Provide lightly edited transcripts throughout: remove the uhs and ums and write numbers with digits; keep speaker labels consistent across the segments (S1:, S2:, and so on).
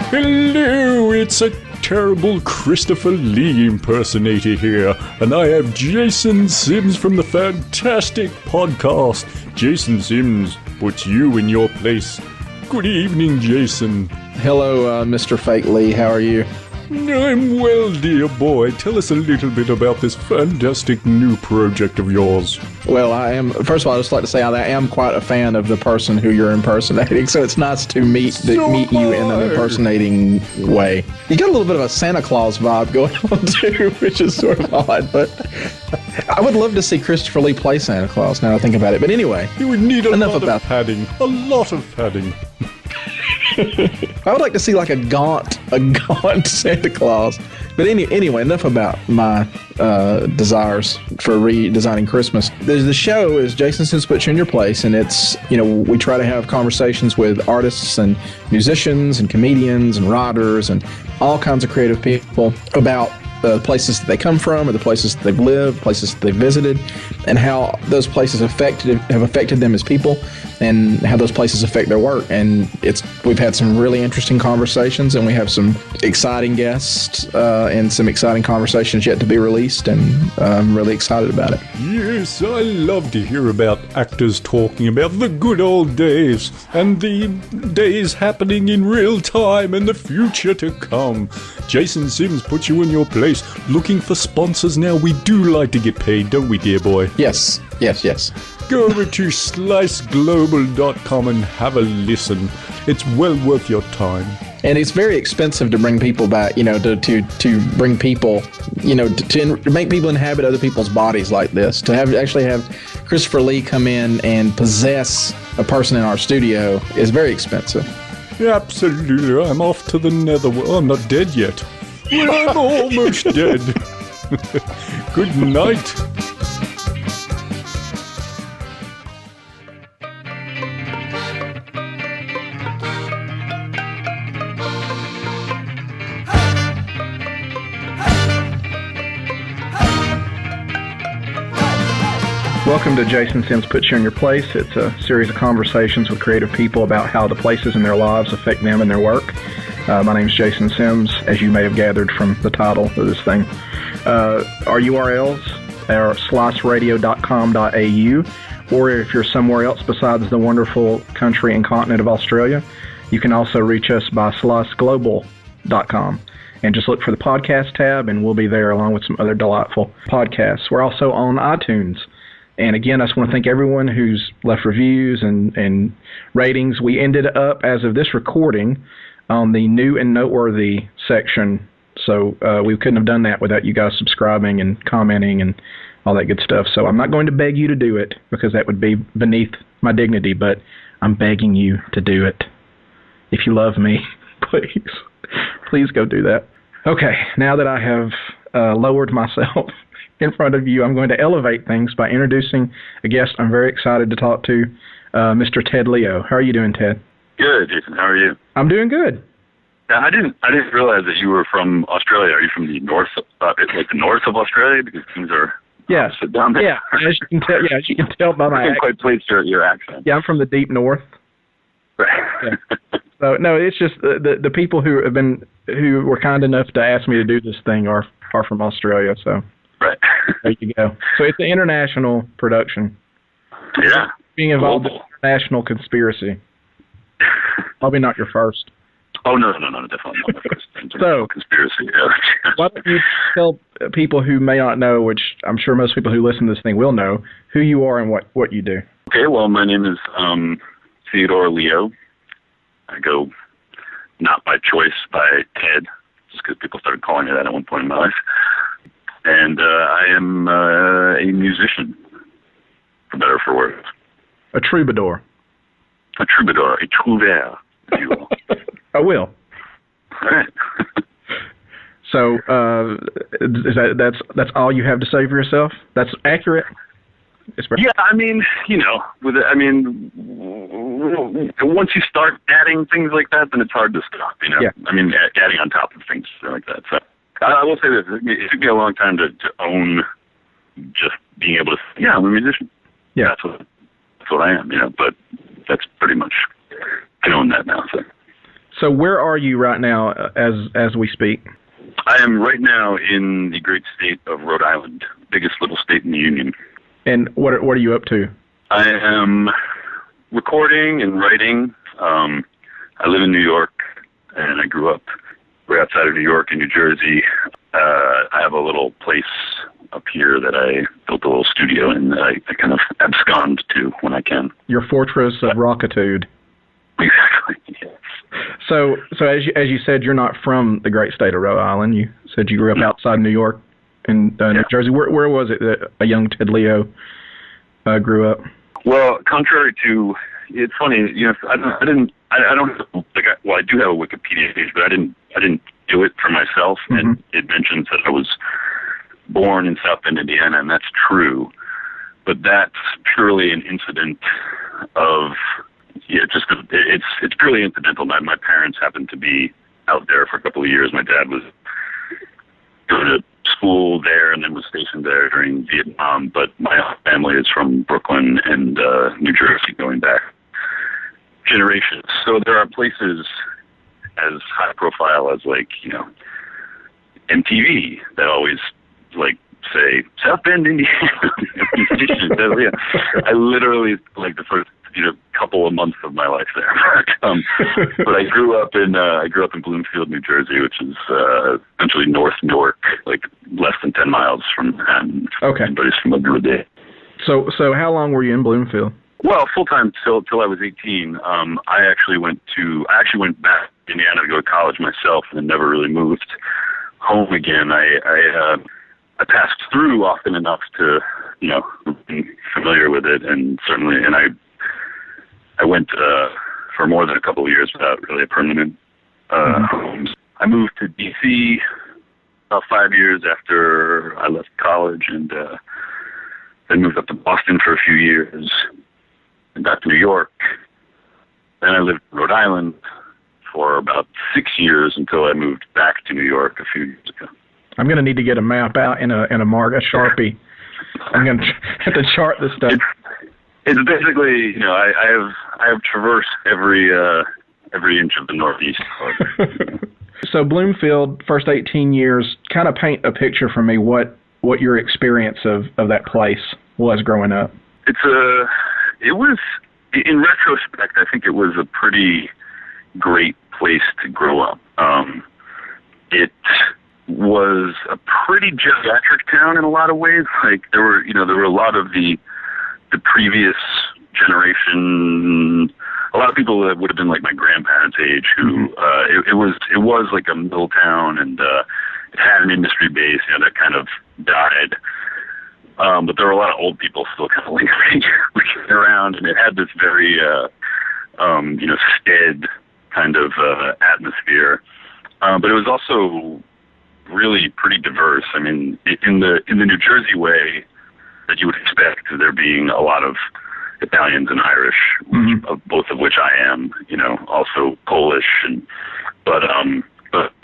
S1: Hello, it's a terrible Christopher Lee impersonator here, and I have Jason Sims from the fantastic podcast. Jason Sims puts you in your place. Good evening, Jason.
S2: Hello, Mr. Fake Lee. How are you?
S1: I'm well, dear boy. Tell us a little bit about this fantastic new project of yours.
S2: Well, first of all, I'd just like to say I am quite a fan of the person who you're impersonating, so it's nice to meet you in an impersonating way. You got a little bit of a Santa Claus vibe going on, too, which is sort of odd, but I would love to see Christopher Lee play Santa Claus, now I think about it. But anyway,
S1: you would need a lot of padding. A lot of padding.
S2: I would like to see like a gaunt Santa Claus. But anyway, enough about my desires for redesigning Christmas. The show is Jason Sims Puts You in Your Place, and it's, we try to have conversations with artists and musicians and comedians and writers and all kinds of creative people about the places that they come from, or the places that they've lived, places that they've visited, and how those places have affected them as people, and how those places affect their work. And we've had some really interesting conversations, and we have some exciting guests and some exciting conversations yet to be released, and I'm really excited about it.
S1: Yes, I love to hear about actors talking about the good old days, and the days happening in real time, and the future to come. Jason Sims puts you in your place. Looking for sponsors now. We do like to get paid, don't we, dear boy?
S2: Yes.
S1: Go over to sliceglobal.com and have a listen. It's well worth your time.
S2: And it's very expensive to bring people back, to bring people, to make people inhabit other people's bodies like this. To actually have Christopher Lee come in and possess a person in our studio is very expensive.
S1: Yeah, absolutely. I'm off to the netherworld. I'm not dead yet. Well, I'm almost dead. Good night.
S3: Welcome to Jason Sims Puts You in Your Place. It's a series of conversations with creative people about how the places in their lives affect them and their work. My name's Jason Sims, as you may have gathered from the title of this thing. Our URLs are sliceradio.com.au, or if you're somewhere else besides the wonderful country and continent of Australia, you can also reach us by sliceglobal.com. And just look for the podcast tab, and we'll be there along with some other delightful podcasts. We're also on iTunes. And again, I just want to thank everyone who's left reviews and ratings. We ended up, as of this recording, on the new and noteworthy section. So we couldn't have done that without you guys subscribing and commenting and all that good stuff. So I'm not going to beg you to do it, because that would be beneath my dignity, but I'm begging you to do it. If you love me, please go do that. Okay, now that I have lowered myself in front of you, I'm going to elevate things by introducing a guest I'm very excited to talk to, Mr. Ted Leo. How are you doing, Ted?
S4: Good, Jason. How are you?
S3: I'm doing good.
S4: Yeah, I didn't realize that you were from Australia. Are you from the north, the north of Australia? Because things are opposite down there.
S3: Yeah, as you can tell by my accent.
S4: I can't quite place your accent.
S3: Yeah, I'm from the deep north.
S4: Right.
S3: Yeah. So no, it's just the people who were kind enough to ask me to do this thing are from Australia. So. Right. There you go. So it's an international production.
S4: Yeah.
S3: Being involved in an international conspiracy. Probably not your first.
S4: Oh, no, definitely not my first.
S3: So,
S4: conspiracy, yeah.
S3: Why don't you tell people who may not know, which I'm sure most people who listen to this thing will know, who you are and what you do.
S4: Okay, well, my name is Theodore Leo. I go not by choice, by Ted, just because people started calling me that at one point in my life. And I am a musician, for better or for worse.
S3: A troubadour.
S4: A troubadour, a trouvère, if you will.
S3: I will.
S4: All right.
S3: So that's all you have to say for yourself? That's accurate?
S4: Yeah, I mean, once you start adding things like that, then it's hard to stop,
S3: Yeah.
S4: I mean, adding on top of things like that. So I will say this, it took me a long time to own just being able to, I'm a musician.
S3: Yeah.
S4: That's what I am, but that's pretty much, I own that now.
S3: So where are you right now as we speak?
S4: I am right now in the great state of Rhode Island, biggest little state in the Union.
S3: And what are you up to?
S4: I am recording and writing. I live in New York, and I grew up right outside of New York in New Jersey. I have a little place up here that I built a little studio in that I kind of abscond to when I can.
S3: Your fortress of rockitude.
S4: Exactly, yes.
S3: So as you said, you're not from the great state of Rhode Island. You said you grew up outside New York in New Jersey. Where was it that a young Ted Leo grew up?
S4: Well, contrary to, it's funny, I do have a Wikipedia page, but I didn't do it for myself, and it mentions that I was born in South Bend, Indiana, and that's true, but that's purely an incident of, it's purely incidental. My parents happened to be out there for a couple of years. My dad was going to school there and then was stationed there during Vietnam, but my family is from Brooklyn and New Jersey going back generations. So there are places as high profile as MTV that always say South Bend, Indiana. I literally the first couple of months of my life there. But I grew up in Bloomfield, New Jersey, which is essentially North Newark, less than 10 miles from Manhattan.
S3: Okay.
S4: Anybody's familiar with it.
S3: So how long were you in Bloomfield?
S4: Well, full time till I was 18. I actually went back to Indiana to go to college myself, and then never really moved home again. I passed through often enough to be familiar with it, and I went for more than a couple of years without really a permanent home. I moved to D.C. about 5 years after I left college, and then moved up to Boston for a few years, and back to New York. Then I lived in Rhode Island for about 6 years until I moved back to New York a few years ago. I'm
S3: going to need to get a map out and a Sharpie. I'm going to have to chart this stuff.
S4: It's basically, I have traversed every inch of the Northeast.
S3: So Bloomfield, first 18 years, kind of paint a picture for me what your experience of that place was growing up.
S4: It was, in retrospect, I think it was a pretty great place to grow up. It was a pretty geriatric town in a lot of ways. There were a lot of the previous generation, a lot of people that would have been my grandparents' age who, it was like a middle town, and it had an industry base, that kind of died. But there were a lot of old people still kind of lingering around, and it had this very, stead kind of atmosphere. But it was also really pretty diverse. I mean, in the New Jersey way that you would expect, there being a lot of Italians and Irish, both of which I am, also Polish, but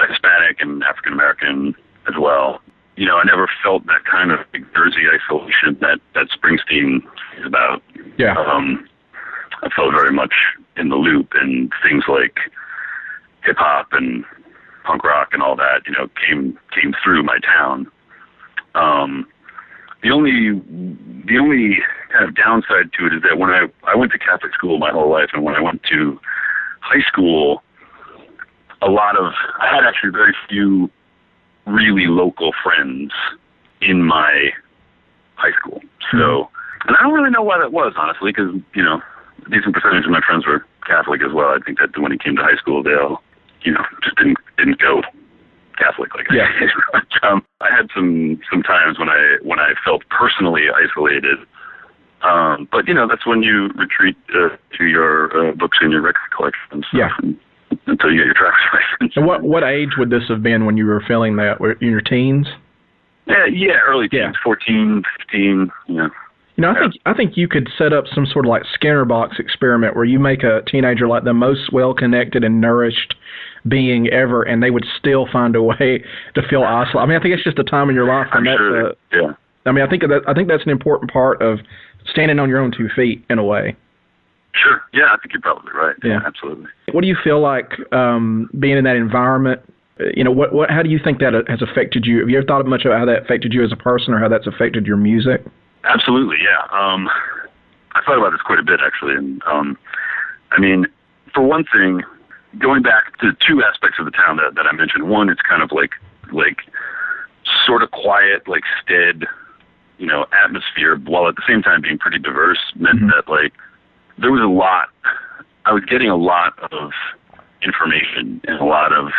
S4: Hispanic and African American as well. I never felt that kind of Jersey isolation that Springsteen is about.
S3: Yeah.
S4: I felt very much in the loop, and things like hip hop and punk rock and all that, came through my town. The only kind of downside to it is that when I went to Catholic school my whole life, and when I went to high school, I had actually very few really local friends in my high school. So, and I don't really know why that was, honestly, because, a decent percentage of my friends were Catholic as well. I think that when it came to high school, they all, just didn't go Catholic like I did. I had some times when I felt personally isolated. But that's when you retreat to your books and your record collection and stuff until you get your driver's license.
S3: And what age would this have been when you were feeling that? Were you in your teens?
S4: Yeah, early teens, 14, 15,
S3: I think you could set up some sort of Skinner box experiment where you make a teenager the most well-connected and nourished being ever, and they would still find a way to feel isolated. I mean, I think it's just a time in your life.
S4: I'm sure. Yeah.
S3: I mean, I think that's an important part of standing on your own 2 feet in a way.
S4: Sure. Yeah, I think you're probably right. Yeah, absolutely.
S3: What do you feel like being in that environment? How do you think that has affected you? Have you ever thought much about how that affected you as a person, or how that's affected your music?
S4: Absolutely, yeah. I thought about this quite a bit, actually. And I mean, for one thing, going back to two aspects of the town that I mentioned. One, it's kind of like sort of quiet, like stead, atmosphere, while at the same time being pretty diverse, meant that like there was a lot. I was getting a lot of information and a lot of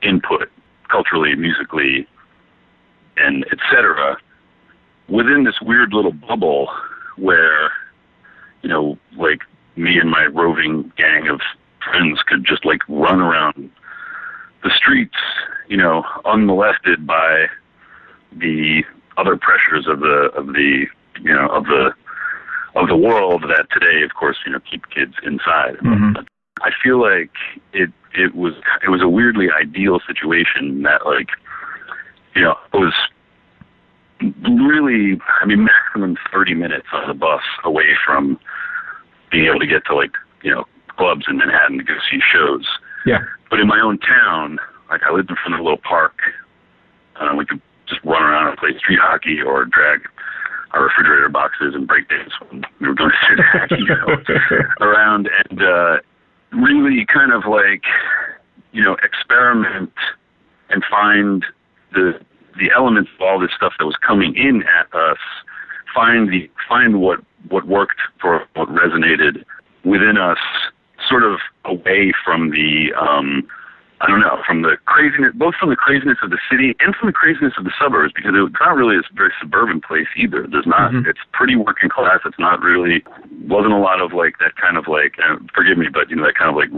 S4: input culturally, musically, and etc. within this weird little bubble where, like me and my roving gang of friends could just like run around the streets, unmolested by the other pressures of the world that today, of course, keep kids inside. I feel like it was a weirdly ideal situation that, like, was really, maximum 30 minutes on the bus away from being able to get to, like, clubs in Manhattan to go see shows.
S3: Yeah.
S4: But in my own town, like, I lived in front of a little park. We could just run around and play street hockey or drag our refrigerator boxes and break dance when we were going to street hockey, around and really kind of like, experiment and find the elements of all this stuff that was coming in at us, find what worked for what resonated within us, sort of away from the from the craziness, both from the craziness of the city and from the craziness of the suburbs, because it's not really a very suburban place either. There's not, it's pretty working class. It's not really, wasn't a lot of like that kind of like, forgive me, but that kind of like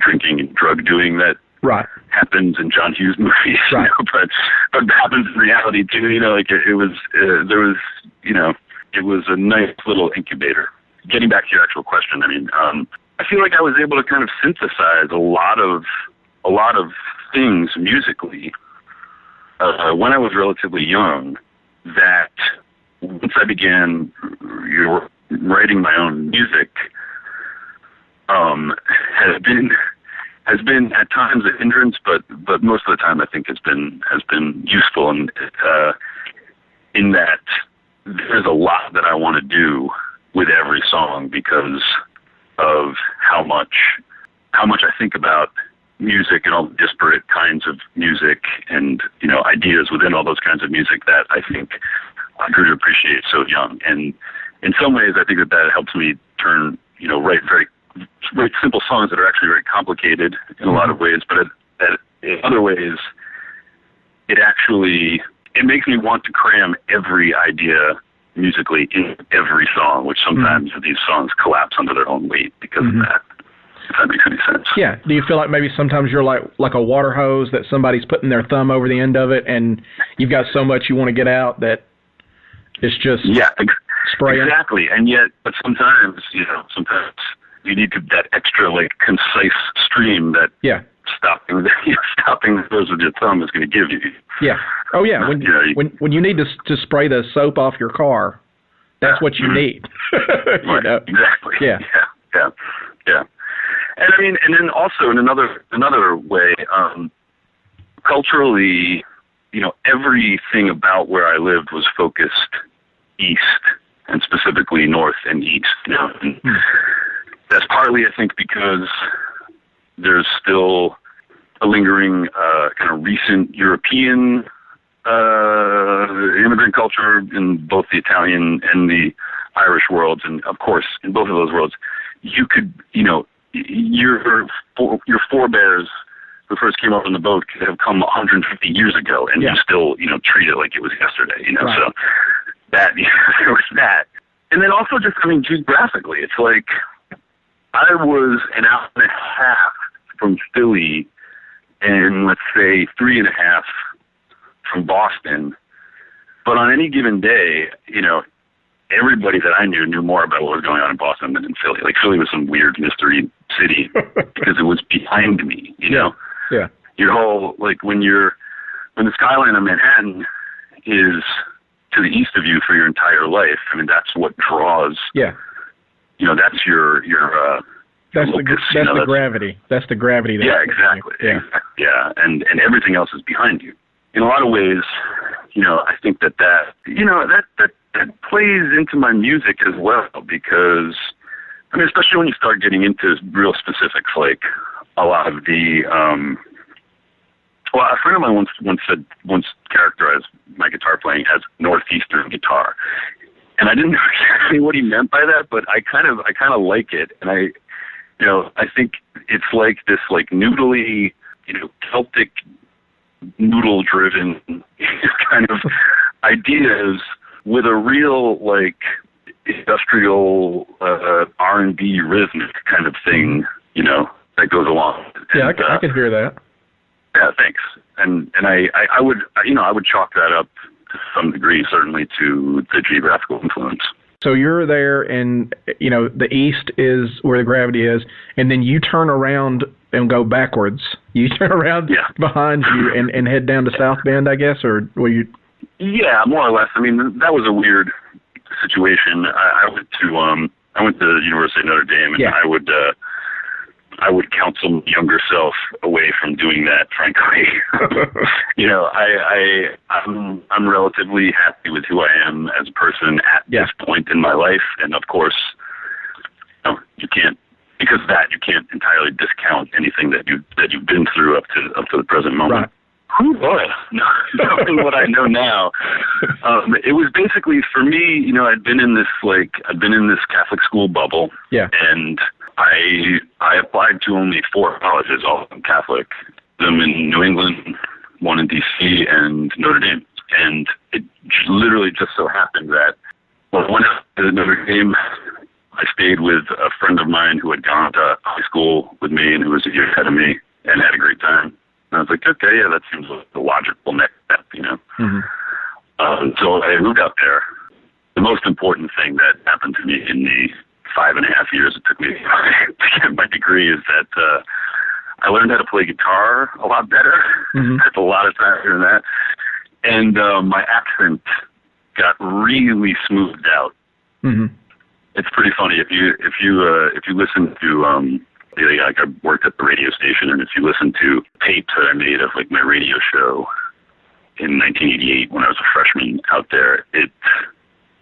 S4: drinking and drug doing that happens in John Hughes movies, but happens in reality too. It was a nice little incubator. Getting back to your actual question, I feel like I was able to kind of synthesize a lot of things musically when I was relatively young, that once I began writing my own music, has been at times a hindrance, but most of the time I think has been useful, and in that there's a lot that I want to do with every song because of how much I think about music and all the disparate kinds of music and, ideas within all those kinds of music that I think I grew to appreciate so young. And in some ways, I think that helps me turn, write very simple songs that are actually very complicated in a lot of ways, but in other ways, it makes me want to cram every idea musically in every song, which sometimes these songs collapse under their own weight because of that. If that makes any sense. Yeah.
S3: Do you feel like maybe sometimes you're like a water hose that somebody's putting their thumb over the end of it, and you've got so much you want to get out that it's just spraying?
S4: Exactly. And yet, but sometimes you need that extra like concise stream that stopping the hose with your thumb is going to give you. Yeah.
S3: Oh yeah. When you need to spray the soap off your car, that's what you need.
S4: Exactly. Yeah. And and then also in another way, culturally, everything about where I lived was focused east, and specifically north and east. And that's partly, I think, because there's still a lingering kind of recent European immigrant culture in both the Italian and the Irish worlds, and of course, in both of those worlds, you could, your forebears who first came up on the boat could have come 150 years ago, and you still, treat it like it was yesterday, So that, there was that. And then also just, geographically, it's like I was an hour and a half from Philly and, let's say, 3.5 from Boston. But on any given day, everybody that I knew more about what was going on in Boston than in Philly. Like, Philly was some weird mystery city because it was behind me, Yeah. Your whole, like, when the skyline of Manhattan is to the east of you for your entire life, that's what draws. Yeah. That's your
S2: That's
S4: locus.
S2: the gravity. That's the gravity.
S4: Yeah, exactly.
S2: Yeah.
S4: Yeah, and everything else is behind you. In a lot of ways, I think that plays into my music as well, because, I mean, especially when you start getting into real specifics, like a lot of the, a friend of mine once characterized my guitar playing as Northeastern guitar. And I didn't know exactly what he meant by that, but I kind of like it. And I think it's like this like noodly, Celtic noodle-driven kind of ideas with a real like industrial R&B rhythmic kind of thing, that goes along.
S2: Yeah, I could hear that.
S4: Yeah, thanks. And I would chalk that up to some degree, certainly, to the geographical influence.
S2: So you're there, and the east is where the gravity is, and then you turn around and go backwards. You turn around behind you and head down to South Bend, I guess, or were you?
S4: Yeah, more or less. I mean, that was a weird situation. I went to the University of Notre Dame, and I would counsel my younger self away from doing that, frankly. I'm relatively happy with who I am as a person at this point in my life, and of course, you can't entirely discount anything that you've been through up to the present moment.
S2: Right.
S4: Oh boy, knowing what I know now, it was basically for me. I'd been in this Catholic school bubble, and I applied to only 4 colleges, all of them Catholic, them in New England, one in D.C., and Notre Dame. And it literally just so happened that when I went out to Notre Dame, I stayed with a friend of mine who had gone to high school with me and who was a year ahead of me and had a great time. And I was like, okay, yeah, that seems like the logical next step,
S2: Mm-hmm.
S4: So I moved out there. The most important thing that happened to me in the 5.5 years it took me to get my degree is that I learned how to play guitar a lot better.
S2: Mm-hmm.
S4: That's a lot of time doing that. And my accent got really smoothed out.
S2: Mm-hmm.
S4: It's pretty funny if you listen to like I worked at the radio station, and if you listen to tapes that I made of like my radio show in 1988 when I was a freshman out there, it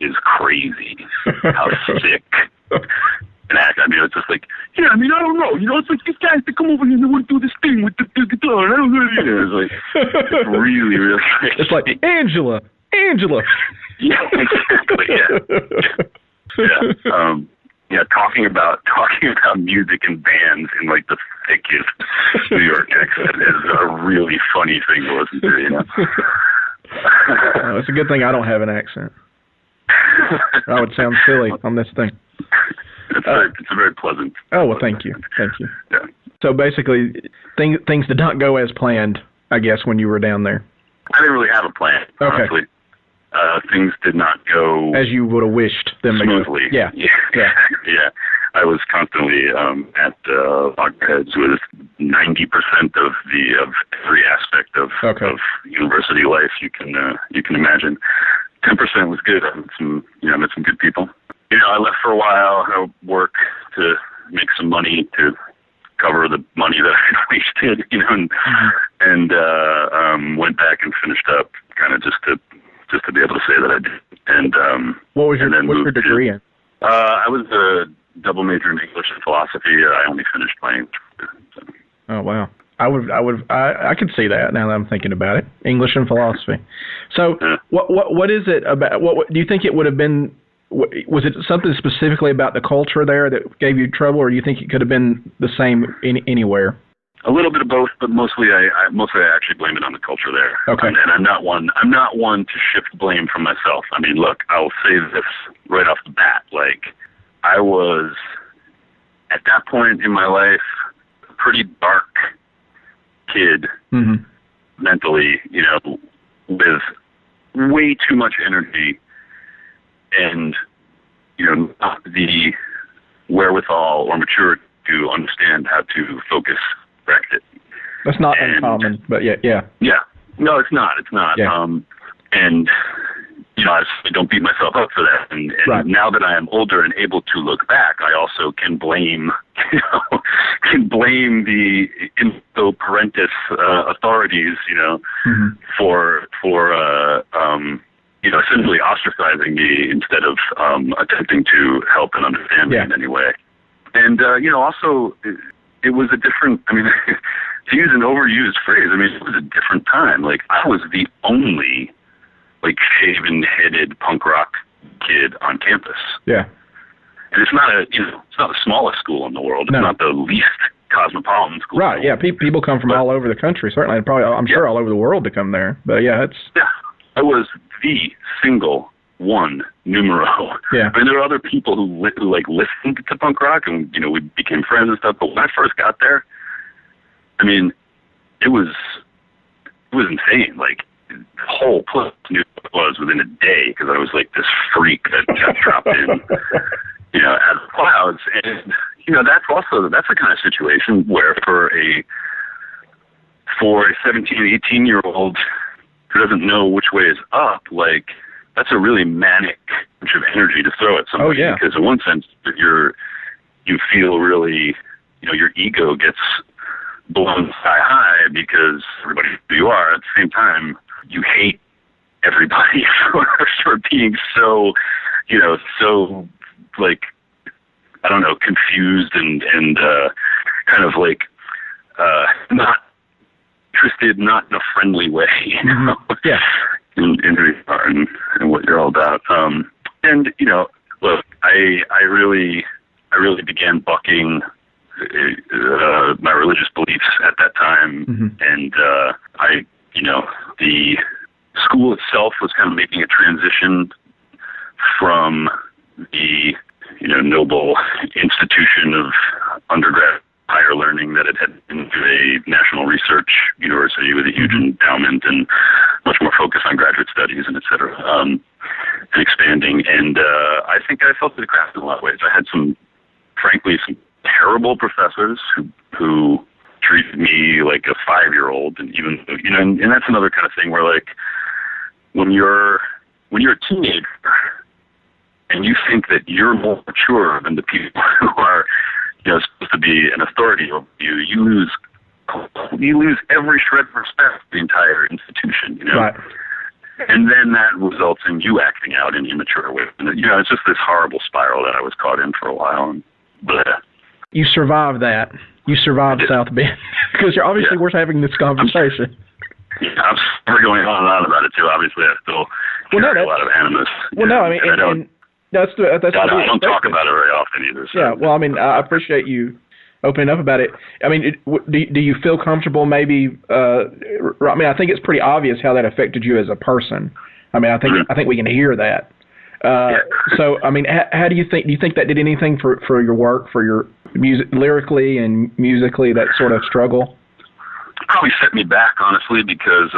S4: is crazy how sick an act. I mean, it's just like, I don't know. It's like this guy has to come over here and want to do this thing with the guitar. And I don't know. It's like, it's really, really crazy.
S2: It's like, Angela.
S4: Yeah, exactly. Yeah. Talking about music and bands in like the thickest New York accent is a really funny thing to listen to,
S2: It's a good thing I don't have an accent. I would sound silly on this thing.
S4: It's a very pleasant.
S2: Oh, well, thank you.
S4: Yeah.
S2: So basically, things did not go as planned, I guess, when you were down there.
S4: I didn't really have a plan, honestly. Things did not go
S2: as you would have wished them
S4: smoothly.
S2: Yeah.
S4: I was constantly at loggerheads with 90% of every aspect of university life you can imagine. 10% was good. I met some good people. I left for a while. I work to make some money to cover the money that I wasted, and went back and finished up, kind of just to be able to say that I did. And
S2: what was your degree in?
S4: I was a double major in English and philosophy. I only finished playing. So.
S2: Oh wow. I could see that now that I'm thinking about it. English and philosophy. So what is it about? What do you think it would have been? Was it something specifically about the culture there that gave you trouble, or do you think it could have been the same anywhere?
S4: A little bit of both, but mostly I actually blame it on the culture there.
S2: Okay.
S4: And I'm not one to shift blame from myself. I mean, look, I'll say this right off the bat. Like, I was at that point in my life a pretty dark kid, mentally, with way too much energy and, not the wherewithal or maturity to understand how to focus, correct it.
S2: That's not uncommon, but yeah.
S4: Yeah. No, it's not.
S2: Yeah.
S4: And, I don't beat myself up for that. And
S2: Right.
S4: now that I am older and able to look back, I also can blame, the info parentis authorities,
S2: Mm-hmm.
S4: for essentially ostracizing me instead of attempting to help and understand me
S2: Yeah.
S4: in any way. And also it was a different. I mean, to use an overused phrase, I mean, it was a different time. Like, I was the only shaven-headed punk rock kid on campus.
S2: Yeah.
S4: And it's not the smallest school in the world. It's
S2: No.
S4: not the least cosmopolitan school.
S2: Right. Yeah. People come from all over the country. Certainly, probably, I'm sure, all over the world to come there. But yeah,
S4: I was the single one numero.
S2: Yeah.
S4: I mean, there are other people who listened to punk rock, and we became friends and stuff. But when I first got there, I mean, it was insane. Like, the whole place knew what it was within a day, because I was like this freak that got dropped in, out of the clouds. And that's the kind of situation where for a 17, 18-year-old who doesn't know which way is up, like, that's a really manic bunch of energy to throw at somebody.
S2: Oh, yeah.
S4: Because in one sense, you feel really, your ego gets blown sky high because everybody knows who you are. At the same time, you hate everybody for being so, like, I don't know, confused and kind of like not interested, not in a friendly way,
S2: Yeah.
S4: in who you are and what you're all about. And look, I really began bucking my religious beliefs at that time.
S2: Mm-hmm.
S4: And the school itself was kind of making a transition from the noble institution of undergrad higher learning that it had been to a national research university with a huge endowment and much more focus on graduate studies and et cetera, and expanding. And I think I fell through the cracks in a lot of ways. I had some terrible professors who treated me like a 5-year-old, and even and that's another kind of thing where, like, when you're a teenager and you think that you're more mature than the people who are supposed to be an authority over you, you lose every shred of respect for the entire institution.
S2: Right.
S4: And then that results in you acting out in immature ways. And it's just this horrible spiral that I was caught in for a while. But
S2: you survived that. You survived South Bend because you're obviously we're having this conversation.
S4: I'm still going on and on about it too. Obviously, I still carry a lot of animus.
S2: Well, no, I mean, and that's
S4: I don't talk about it very often either. So.
S2: Yeah, well, I mean, I appreciate you opening up about it. I mean, do you feel comfortable? Maybe. I mean, I think it's pretty obvious how that affected you as a person. I mean, I think we can hear that. So, I mean, how do you think? Do you think that did anything for your work, for your music, lyrically and musically, that sort of struggle?
S4: Probably set me back, honestly, because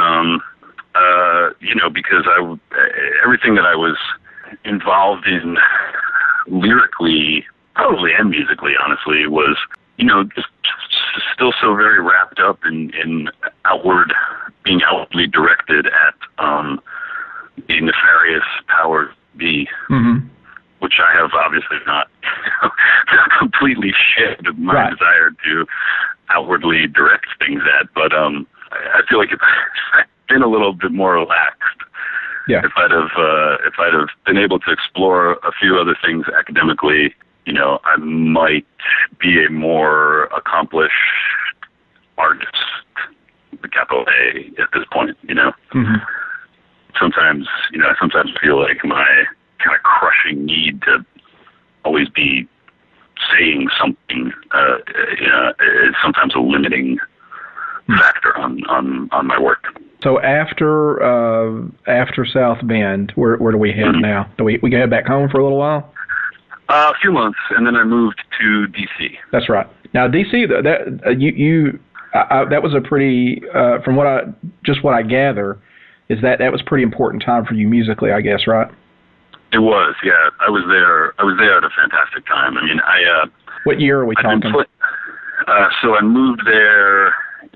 S4: because everything that I was involved in lyrically, probably, and musically, honestly, was just still so very wrapped up in being outwardly directed at the nefarious powers be, which I have obviously not completely shed my desire to outwardly direct things at, but I feel like if I'd been a little bit more relaxed, if I'd have been able to explore a few other things academically, I might be a more accomplished artist, the capital A, at this point. Sometimes I feel like my kind of crushing need to always be saying something is sometimes a limiting factor on my work.
S2: So after South Bend, where do we head now? Do we head back home for a little while?
S4: A few months, and then I moved to D.C.
S2: That's right. Now D.C. That was a pretty from what I gather is that was a pretty important time for you musically, I guess, right?
S4: It was, yeah. I was there at a fantastic time. I mean,
S2: what year are we talking?
S4: So I moved there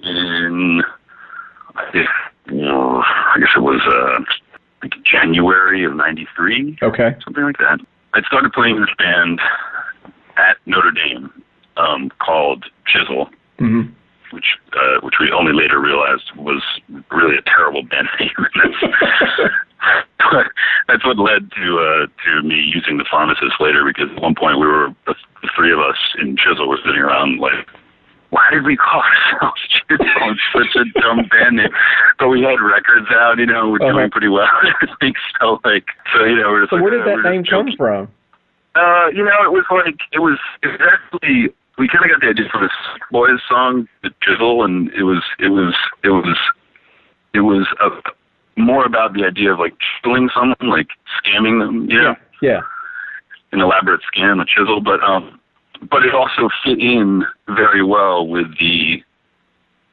S4: in, I guess it was like January of '93.
S2: Okay.
S4: Something like that. I started playing in this band at Notre Dame called Chisel, which we only later realized was really a terrible band name. That's what led to me using the pharmacist later, because at one point the three of us in Chisel were sitting around like, why did we call ourselves Chisel? It's such a dumb band name. But we had records out, we're doing pretty well. I think so. We're just
S2: so where did that name come from?
S4: It was actually, we kind of got the idea from this Boys song, the Chisel, and it was more about the idea of like chiseling someone, like scamming them,
S2: Yeah.
S4: An elaborate scam, a chisel, but it also fit in very well with the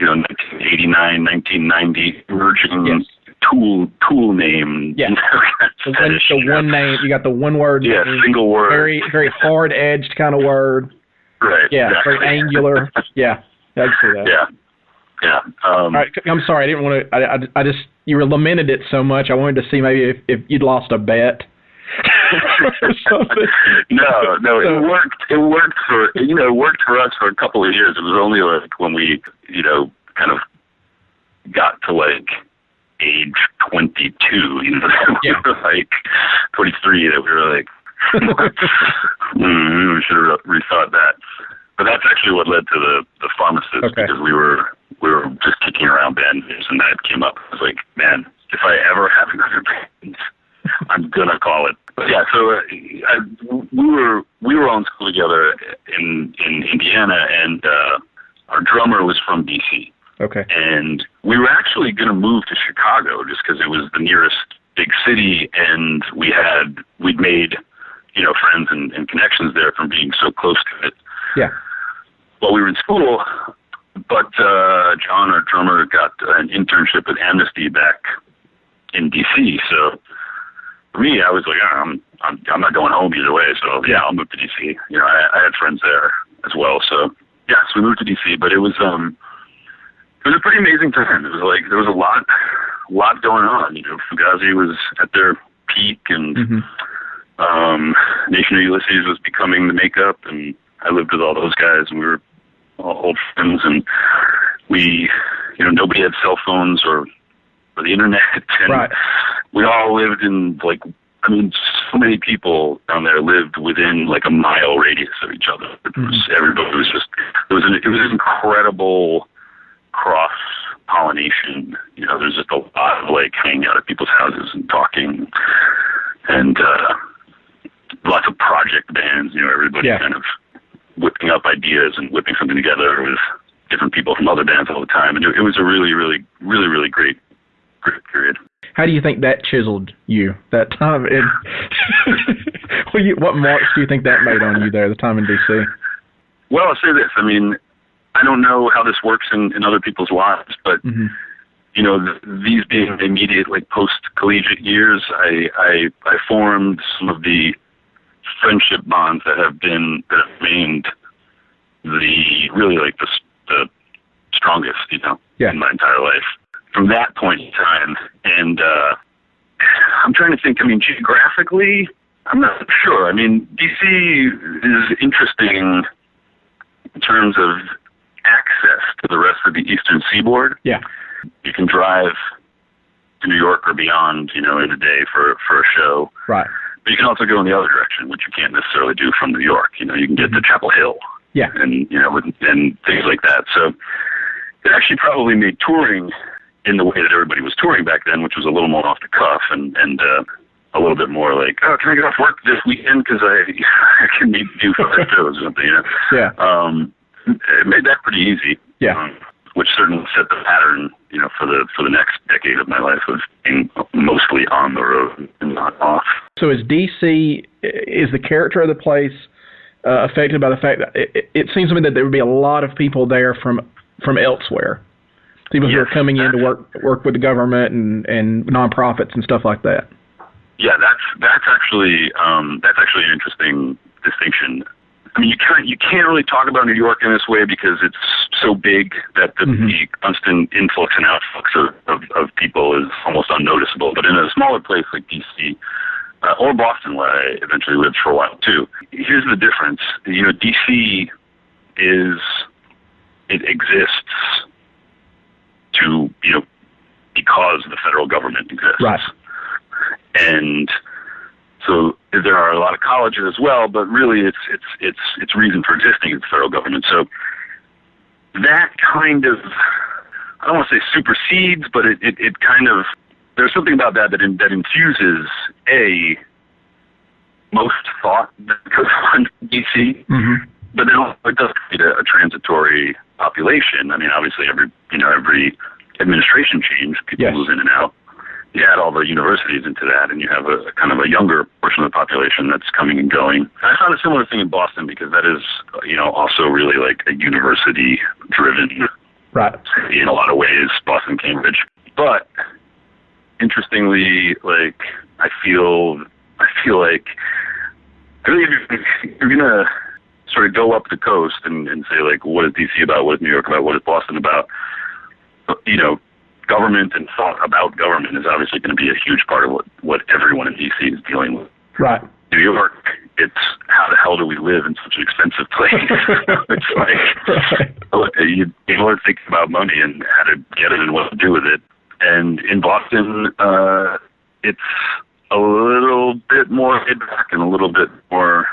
S4: 1989, 1990 emerging tool name.
S2: Yeah. One name, you got the one word.
S4: Yeah, single word.
S2: Very, very hard edged kind of word.
S4: Right.
S2: Yeah,
S4: exactly.
S2: very angular. Yeah, I see that.
S4: Yeah.
S2: All right, I'm sorry, I didn't want to. I just, you lamented it so much. I wanted to see maybe if you'd lost a bet.
S4: No, it worked. It worked for us for a couple of years. It was only like when we, kind of got to like age 22, we were like 23, that we were like, we should have rethought that. But that's actually what led to the pharmacist, because we were just kicking around band names, and that came up. I was like, man, if I ever have another band, I'm gonna call it. But yeah, so we were on school together in Indiana, and our drummer was from DC.
S2: Okay.
S4: And we were actually gonna move to Chicago just because it was the nearest big city, and we'd made friends and connections there from being so close to it.
S2: Yeah.
S4: While we were in school, but John, our drummer, got an internship with Amnesty back in DC. So for me, I was like, I'm not going home either way. So yeah, I'll move to DC. I had friends there as well. So yeah, so we moved to DC. But it was a pretty amazing time. It was like there was a lot going on. Fugazi was at their peak, and Nation of Ulysses was becoming the makeup, and I lived with all those guys, and we were all old friends, and we, nobody had cell phones or the internet, and we all lived in so many people down there lived within like a mile radius of each other. Everybody was just, it was an incredible cross pollination. There's just a lot of like hanging out at people's houses and talking, and lots of project bands. Everybody kind of whipping up ideas and whipping something together with different people from other bands all the time. And it was a really, really, really, really great period.
S2: How do you think that chiseled you that time? What marks do you think that made on you there, the time in D.C.?
S4: Well, I'll say this. I mean, I don't know how this works in other people's lives, but these being immediate like post-collegiate years, I formed some of the friendship bonds that have remained the strongest, in my entire life from that point in time. And I'm trying to think. I mean, geographically, I'm not sure. I mean, DC is interesting in terms of access to the rest of the Eastern Seaboard.
S2: Yeah,
S4: you can drive to New York or beyond, in a day for a show.
S2: Right.
S4: But you can also go in the other direction, which you can't necessarily do from New York. You can get to Chapel Hill.
S2: Yeah.
S4: And, and things like that. So it actually probably made touring in the way that everybody was touring back then, which was a little more off the cuff and a little bit more like, oh, can I get off work this weekend because I can do 5 shows or something,
S2: Yeah.
S4: It made that pretty easy.
S2: Yeah.
S4: Which certainly set the pattern, for the next decade of my life of being mostly on the road and not off. So
S2: is the character of the place affected by the fact that it seems to me that there would be a lot of people there from elsewhere, people who are coming in to work with the government and nonprofits and stuff like that?
S4: Yeah, that's actually an interesting distinction. I mean, you can't really talk about New York in this way because it's so big that the constant influx and outflux of people is almost unnoticeable. But in a smaller place like D.C., or Boston, where I eventually lived for a while too, here's the difference. D.C. it exists to, because the federal government exists.
S2: Right.
S4: And so there are a lot of colleges as well, but really its reason for existing is the federal government. So that kind of, I don't want to say supersedes, but it kind of, there's something about that infuses most thought that goes on in D.C., but then also it does create a transitory population. I mean, obviously every administration change, people move in and out. You add all the universities into that, and you have a kind of a younger portion of the population that's coming and going. I found a similar thing in Boston because that is, also really like a university-driven city in a lot of ways, Boston, Cambridge. But interestingly, like I feel like really if you're gonna sort of go up the coast and say like, what is DC about? What is New York about? What is Boston about? Government and thought about government is obviously going to be a huge part of what everyone in DC is dealing with.
S2: Right.
S4: New York, it's how the hell do we live in such an expensive place? It's like you want to think about money and how to get it and what to do with it. And in Boston, it's a little bit more laid back and a little bit more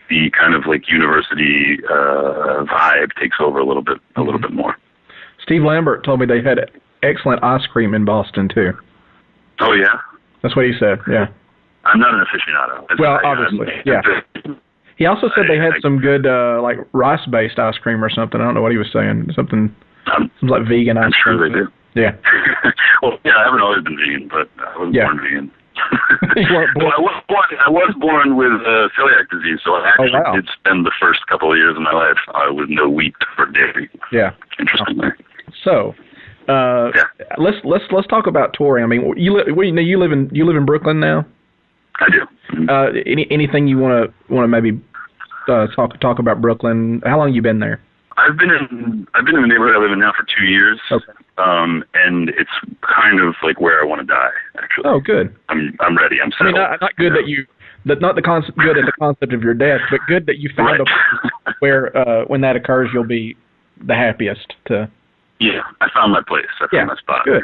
S4: the kind of like university vibe takes over a little bit more.
S2: Steve Lambert told me they had excellent ice cream in Boston too.
S4: Oh yeah,
S2: that's what he said. Yeah.
S4: I'm not an aficionado.
S2: Obviously, yeah. He also said they had some good like rice-based ice cream or something. I don't know what he was saying. Something like vegan ice cream.
S4: I'm sure they do.
S2: Yeah.
S4: Well, yeah, I haven't always been vegan, but I was born vegan.
S2: Well,
S4: I was born with celiac disease, so I actually did spend the first couple of years of my life with no wheat or dairy.
S2: Yeah.
S4: Interestingly.
S2: So, let's talk about touring. I mean, you live in Brooklyn now.
S4: I do.
S2: Anything you want to maybe talk about Brooklyn? How long have you been there?
S4: I've been in the neighborhood I live in now for 2 years.
S2: Okay.
S4: And it's kind of like where I want to die, actually.
S2: Oh, good.
S4: I'm ready. I'm settled.
S2: I mean, not good not the concept good at the concept of your death, but good that you found a place where when that occurs you'll be the happiest to.
S4: Yeah, I found my place. I found my spot.
S2: Good.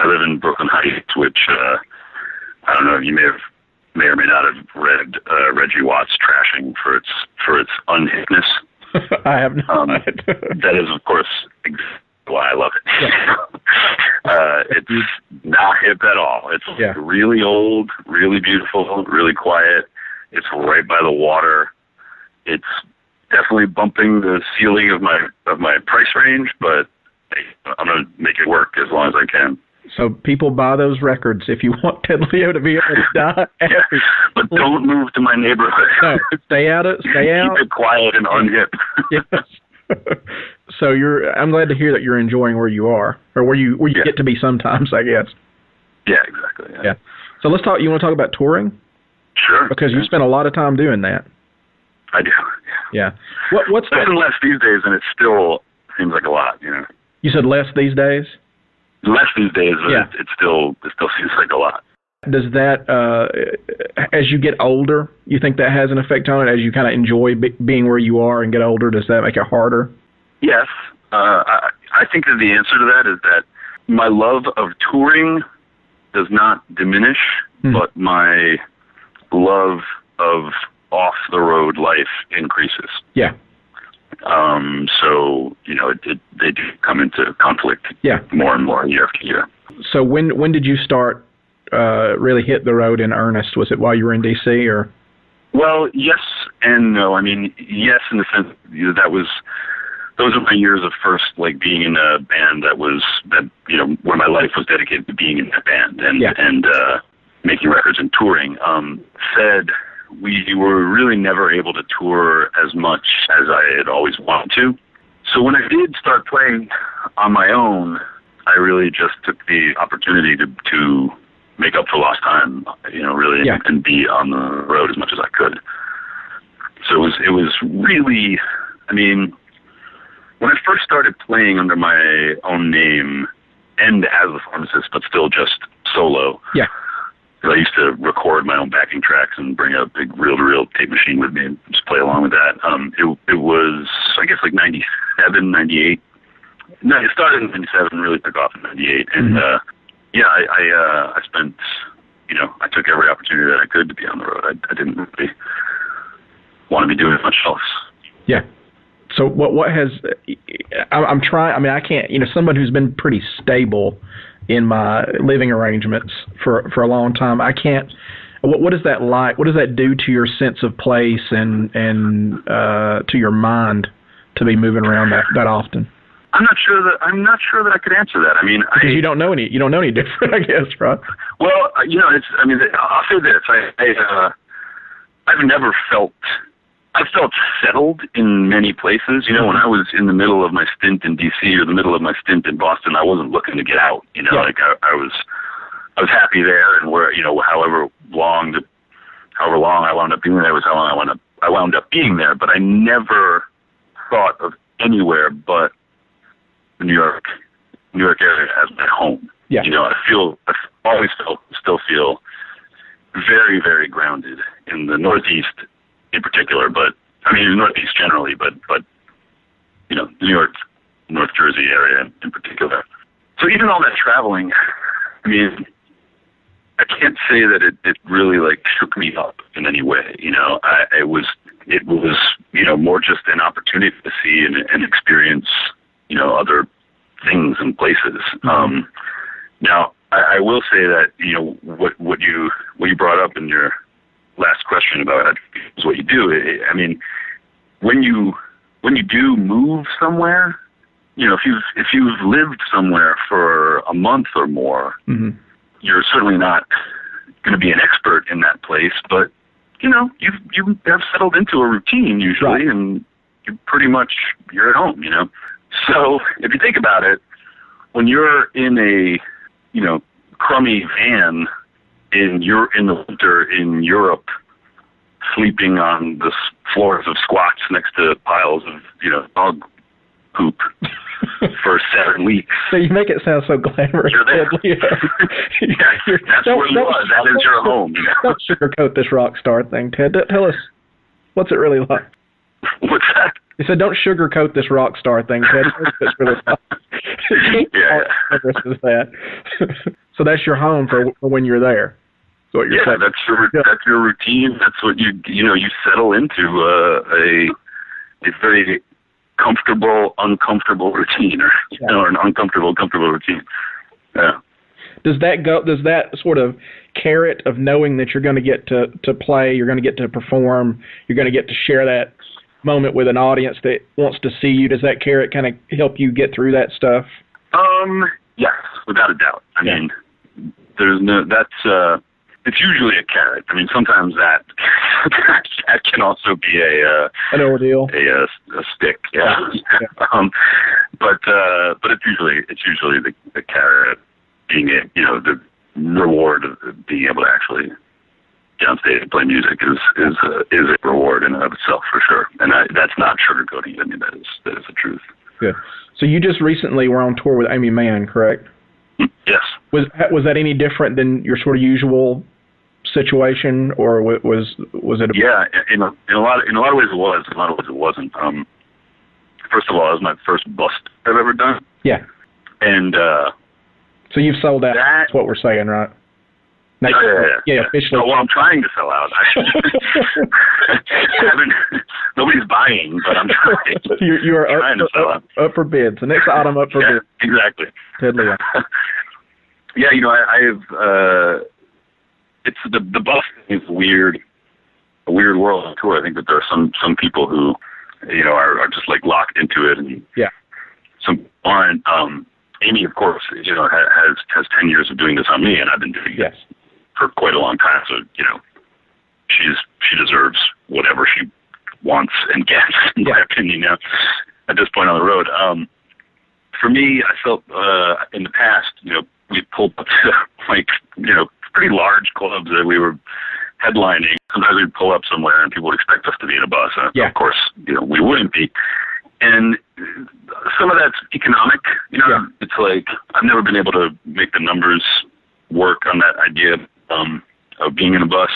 S4: I live in Brooklyn Heights, which I don't know. You may or may not have read Reggie Watts' trashing for its unhipness.
S2: I have not.
S4: That is, of course, why I love it. Yeah. It's not hip at all. It's really old, really beautiful, really quiet. It's right by the water. It's definitely bumping the ceiling of my price range, but I'm going to make it work as long as I can.
S2: So people buy those records if you want Ted Leo to be able to die happy.
S4: But don't move to my neighborhood.
S2: No, stay out.
S4: Keep it quiet and unhip.
S2: Yes. So I'm glad to hear that you're enjoying where you are, or where you get to be sometimes, I guess.
S4: Yeah, exactly.
S2: Yeah. So let's talk. You want to talk about touring?
S4: Sure.
S2: Because you spend a lot of time doing that.
S4: I do.
S2: Yeah. What's
S4: less and less these days, and it still seems like a lot.
S2: You said less these days?
S4: Less these days, but it still seems like a lot.
S2: Does that, as you get older, you think that has an effect on it? As you kind of enjoy being where you are and get older, does that make it harder?
S4: Yes. I think that the answer to that is that my love of touring does not diminish, but my love of off-the-road life increases.
S2: Yeah.
S4: So, they do come into conflict more and more year after year.
S2: So when did you start really hit the road in earnest? Was it while you were in D.C. or?
S4: Well, yes and no. I mean, yes, in the sense those are my years of first being in a band where my life was dedicated to being in that band and making records and touring. We were really never able to tour as much as I had always wanted to. So when I did start playing on my own, I really just took the opportunity to make up for lost time, and be on the road as much as I could. So it was really, I mean, when I first started playing under my own name and as a pharmacist, but still just solo.
S2: Yeah.
S4: I used to record my own backing tracks and bring a big reel-to-reel tape machine with me and just play along with that. It was, I guess, like 97, 98. No, it started in 97 and really took off in 98. And, I spent, I took every opportunity that I could to be on the road. I didn't really want to be doing much else.
S2: Yeah. So what has, I'm trying, I mean, I can't, someone who's been pretty stable in my living arrangements for a long time, I can't, what is that like? What does that do to your sense of place and to your mind to be moving around that often?
S4: I'm not sure that I could answer that. I mean,
S2: because you don't know any different, I guess, right?
S4: Well, I'll say this. I've never felt, I felt settled in many places. When I was in the middle of my stint in D.C. or the middle of my stint in Boston, I wasn't looking to get out. Like I was happy there, and where however long I wound up being there was how long I wound up being there. But I never thought of anywhere but the New York area as my home. Yeah. I always still feel very, very grounded in the Northeast in particular, but I mean, the Northeast generally, but the New York, North Jersey area in particular. So even all that traveling, I mean, I can't say that it really like shook me up in any way. It was more just an opportunity to see and experience, other things and places. Now, I will say that, what you brought up in your last question about is what you do. I mean, when you do move somewhere, if you've lived somewhere for a month or more, mm-hmm. you're certainly not going to be an expert in that place, but you have settled into a routine usually, right. And you're at home, So if you think about it, when you're in a, crummy van in the winter in Europe, sleeping on the floors of squats next to piles of, dog poop for 7 weeks.
S2: So you make it sound so glamorous.
S4: You're there. That's where you are. That is your home.
S2: Don't sugarcoat this rock star thing, Ted. Tell us, what's it really like?
S4: What's that?
S2: You said, don't sugarcoat this rock star thing, Ted. It's really like. That. So that's your home for when you're there. That's what you're saying.
S4: That's your routine. That's what you settle into a very comfortable, uncomfortable routine, or an uncomfortable, comfortable routine. Yeah.
S2: Does that sort of carrot of knowing that you're going to get to play, you're going to get to perform, you're going to get to share that moment with an audience that wants to see you, does that carrot kind of help you get through that stuff?
S4: Yes, without a doubt. I mean, it's usually a carrot. I mean, sometimes that can also be
S2: an ordeal,
S4: a stick. Yeah. But it's usually the carrot being the reward of being able to actually get on stage and play music is a reward in and of itself for sure. And that's not sugarcoating. I mean, that is the truth.
S2: Good. So you just recently were on tour with Amy Mann, correct?
S4: Yes.
S2: Was that any different than your sort of usual situation, or was it?
S4: Yeah, in a lot of ways it was. In a lot of ways it wasn't. First of all, it was my first bust I've ever done.
S2: Yeah.
S4: And
S2: so you've sold out. That's what we're saying, right? Now, yeah, officially.
S4: Well, I'm trying to sell out. Nobody's buying, but I'm trying.
S2: You are up for bids. The next item up for bids.
S4: Exactly.
S2: Totally.
S4: Yeah, I've. It's the bus is a weird world on tour. I think that there are some people who, are just like locked into it, and some aren't. Amy, of course, has 10 years of doing this on me, and I've been doing it for quite a long time. So, she deserves whatever she wants and gets, in my opinion, at this point on the road. For me, I felt in the past, we pulled up to pretty large clubs that we were headlining. Sometimes we'd pull up somewhere and people would expect us to be in a bus. And of course, we wouldn't be. And some of that's economic.
S2: Yeah.
S4: It's like I've never been able to make the numbers work on that idea of being in a bus.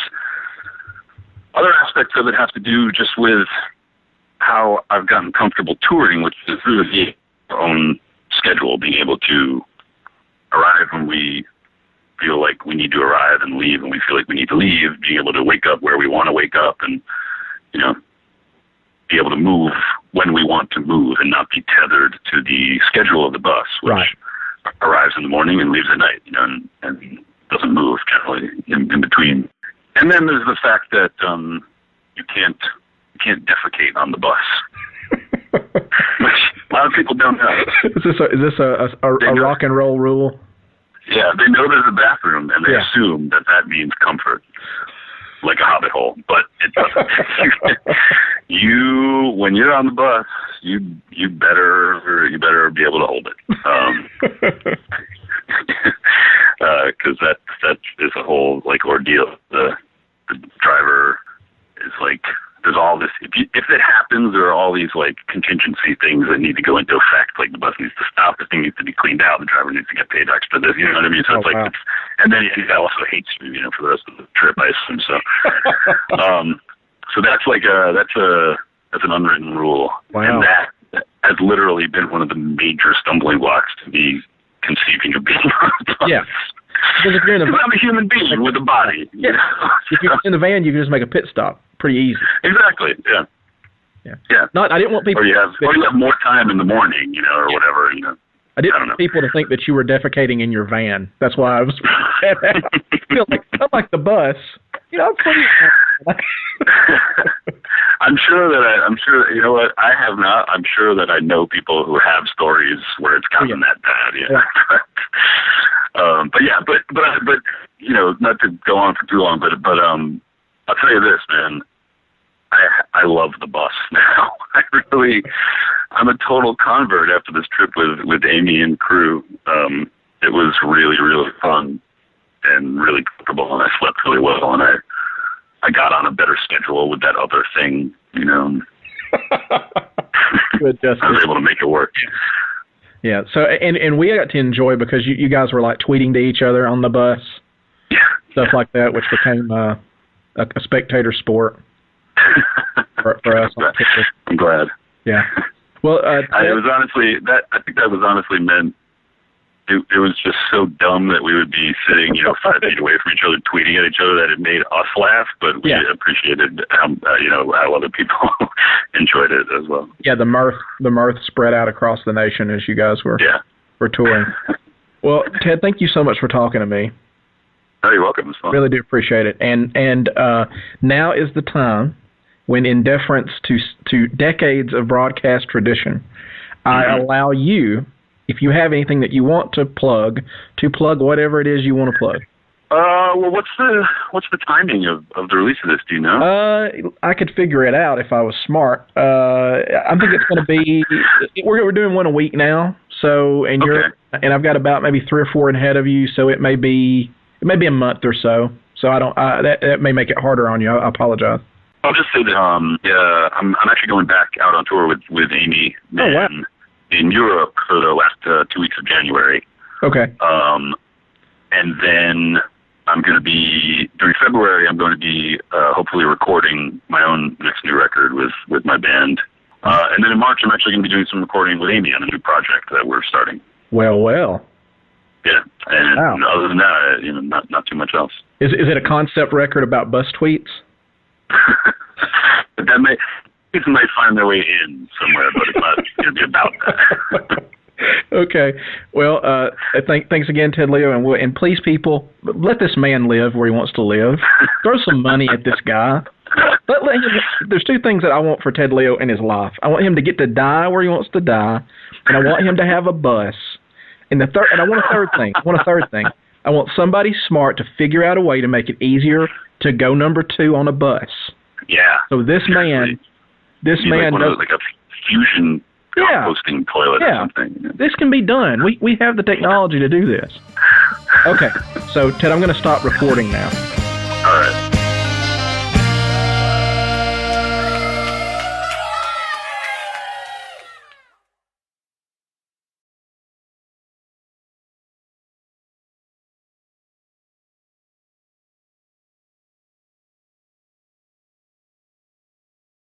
S4: Other aspects of it have to do just with how I've gotten comfortable touring, which is really our own schedule, being able to arrive when we feel like we need to arrive and leave when we feel like we need to leave, being able to wake up where we want to wake up and, be able to move when we want to move and not be tethered to the schedule of the bus, which arrives in the morning and leaves at night, and doesn't move generally in between. And then there's the fact that you can't defecate on the bus, which a lot of people don't know.
S2: Is this a rock and roll rule?
S4: Yeah, they know there's a bathroom, and they assume that means comfort, like a hobbit hole. But it doesn't. When you're on the bus, you better be able to hold it, because that is a whole ordeal. The driver is there's all this. If it happens, there are all these contingency things that need to go into effect. Like the bus needs to stop, the thing needs to be cleaned out, the driver needs to get paid extra. This, you know what I mean? So it's and then he also hates you, for the rest of the trip, I assume. So, so that's that's an unwritten rule, and that has literally been one of the major stumbling blocks to me conceiving of being on the bus. Yeah. Because if you're in the I'm a human being with a body.
S2: Yeah. If you're in the van, you can just make a pit stop pretty easy.
S4: Exactly. Yeah. Yeah.
S2: I didn't want people.
S4: Or you have more time in the morning, or whatever.
S2: I didn't want people to think that you were defecating in your van. That's why I was. I'm like the bus. I'm pretty.
S4: I'm sure you know what, I have not. I'm sure that I know people who have stories where it's gotten that bad. Yeah. But not to go on for too long, but I'll tell you this, man. I love the bus now. I'm a total convert after this trip with Amy and crew. It was really, really fun and really comfortable, and I slept really well, and I got on a better schedule with that other thing,
S2: Good,
S4: I was able to make it work.
S2: Yeah. So, and we got to enjoy because you guys were tweeting to each other on the bus, stuff like that, which became a spectator sport for us.
S4: I'm glad.
S2: Yeah. Well,
S4: it was honestly I think that was honestly meant. It was just so dumb that we would be sitting, 5 feet away from each other, tweeting at each other, that it made us laugh, but we appreciated how other people enjoyed it as well. Yeah,
S2: the mirth spread out across the nation as you guys were touring. Well, Ted, thank you so much for talking to me.
S4: Oh, you're welcome. It's fun.
S2: Really do appreciate it. And now is the time when, in deference to decades of broadcast tradition, I allow you, if you have anything that you want to plug whatever it is you want to plug.
S4: Well, what's the timing of the release of this? Do you know?
S2: I could figure it out if I was smart. I think it's going to be. We're doing one a week now. So, and and I've got about maybe 3 or 4 ahead of you. So it may be a month or so. So that may make it harder on you. I apologize.
S4: I'll just say that I'm actually going back out on tour with Amy.
S2: Oh, wow.
S4: In Europe for the last 2 weeks of January.
S2: Okay.
S4: And then I'm going to be, during February, I'm going to be hopefully recording my own next new record with my band. And then in March, I'm actually going to be doing some recording with Amy on a new project that we're starting.
S2: Well.
S4: Yeah. And other than that, not too much else.
S2: Is it a concept record about bus tweets?
S4: People might find their way in somewhere, but it's not going to be about that.
S2: Okay. Well, thanks again, Ted Leo, and please, people, let this man live where he wants to live. Throw some money at this guy. Let him. There's 2 things that I want for Ted Leo in his life. I want him to get to die where he wants to die, and I want him to have a bus. And I want a third thing. I want somebody smart to figure out a way to make it easier to go number 2 on a bus.
S4: Yeah.
S2: So this man does
S4: like a fusion composting toilet or something.
S2: This can be done. We have the technology to do this. Okay. So Ted, I'm going to stop recording now.
S4: All right.